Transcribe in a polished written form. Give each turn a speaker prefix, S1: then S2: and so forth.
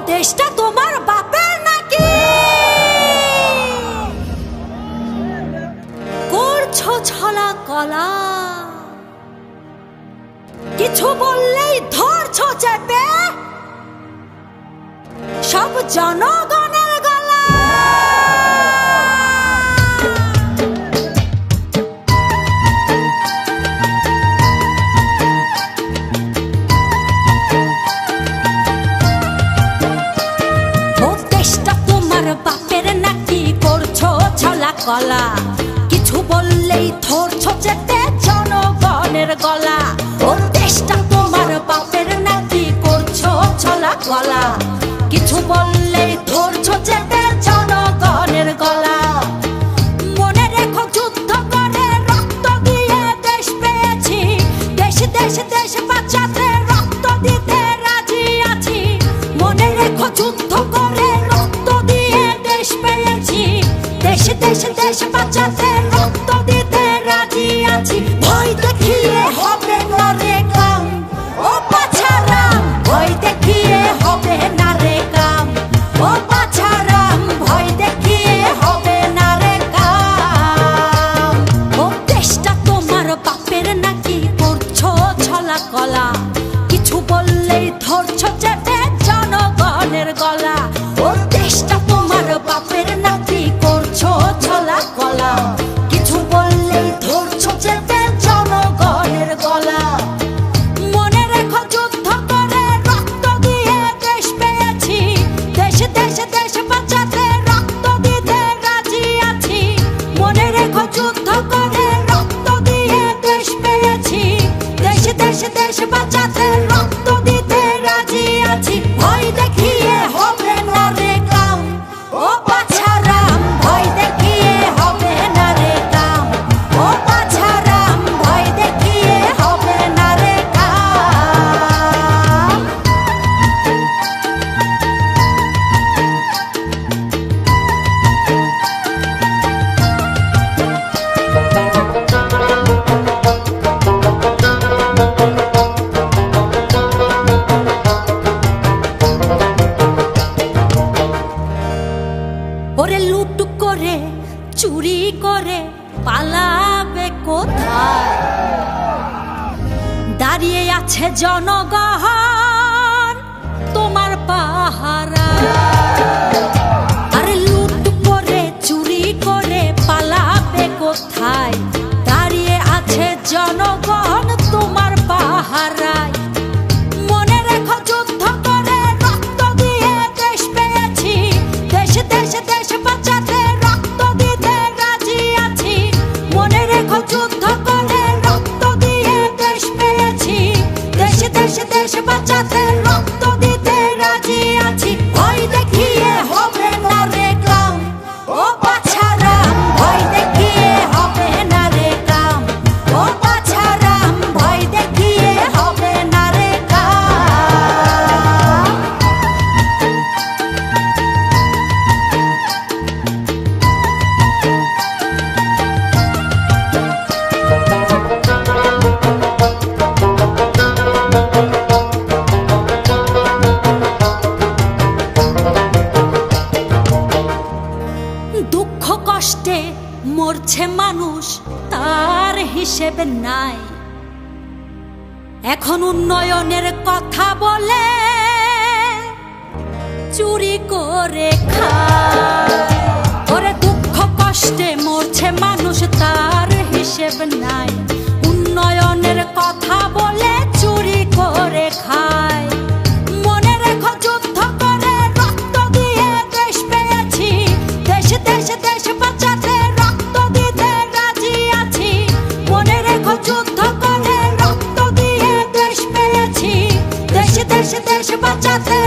S1: দেশটা তোমার বাপের নাকি? করছো ছলা কলা, কিছু বললেই ধরছো চেপে সব জনগণের গলা। বাপের নাকি করছো ছলা কলা, কিছু বললেই ধরছো চেপে জনগণের গলা। ও দেশটা তোমার বাপের নাকি করছো ছলা কলা, কিছু বললেই ধরছো চেপে জনগণের গলা। মনে রেখো যুদ্ধ করে রক্ত দিয়ে দেশ পেয়েছি, দেশ দেশ দেশ বাঁচাতে রক্ত দিতে রাজি আছি। মনে রেখো যুদ্ধ করে দেশ দেশ দেশ বাঁচাতে রক্ত দিতে রাজি আছি। ভয় দেখিয়ে হবে না রে কাম, ও পাছারাম ভয় দেখিয়ে হবে না রে কাম, ও পাছারাম ভয় দেখিয়ে হবে না রে কাম। ও দেশটা তোমার বাপের নাকি করছো ছলা কলা, কিছু বললেই ধরছো চেপে জনগণের গলা। ও দেশটা তোমার বাপের নাকি করছো ছলা কলা, কিছু বললেই ধরছো চেপে জনগণের গলা। মনে রেখো যুদ্ধ করে রক্ত দিয়ে দেশ পেয়েছি, দেশ দেশ দেশ বাঁচাতে রক্ত দিতে রাজি আছি। মনে রেখো যুদ্ধ করে রক্ত দিয়ে দেশ পেয়েছি, দেশ দেশ দেশ বাঁচাতে রক্ত দিতে রাজি আছি। ভয় দেখিয়ে হবে না রে কাম, ও পাছারাম ভয় দেখিয়ে হবে না রে কাম, ও পাছারাম ভয় দেখিয়ে হবে না রে কাম। ওরে লুট করে চুরি করে পালাবে কোথায়? দাঁড়িয়ে আছে জনগণ তোমার পাহারা। আরে লুট করে চুরি করে পালাবে কোথায়? দাঁড়িয়ে আছে জনগণ তোমার পাহারায়। মনে রেখো যুদ্ধ করে রক্ত দিয়ে দেশ পেয়েছি, দেশ দেশ দেশ বাঁচাতে রক্ত দিতে রাজি আছি। মনে রেখো যুদ্ধ করে রক্ত দিয়ে দেশ পেয়েছি, দেশ দেশ দেশ বাঁচাতে রক্ত দিতে রাজি আছি। ভয় দেখিয়ে হবে না রে কাম, ও পাছারাম ভয় দেখিয়ে হবে না রে কাম, ও পাছারাম ভয় দেখিয়ে হবে না রে কাম। দুঃখ কষ্টে মরছে মানুষ, তার হিসেব নাই। এখন উন্নয়নের কথা বলে চুরি করে খায়। ওরে দুঃখ কষ্টে মরছে মানুষ, তার হিসেব নাই। উন্নয়নের কথা বলে চুরি করে খায়। মনে রেখো যুদ্ধ করে রক্ত দিয়ে দেশ পেয়েছি, দেশ দেশ দেশ বাঁচাতে রক্ত দিতে রাজি আছি। মনে রেখো যুদ্ধ করে রক্ত দিয়ে দেশ পেয়েছি, দেশ দেশ দেশ বাঁচাতে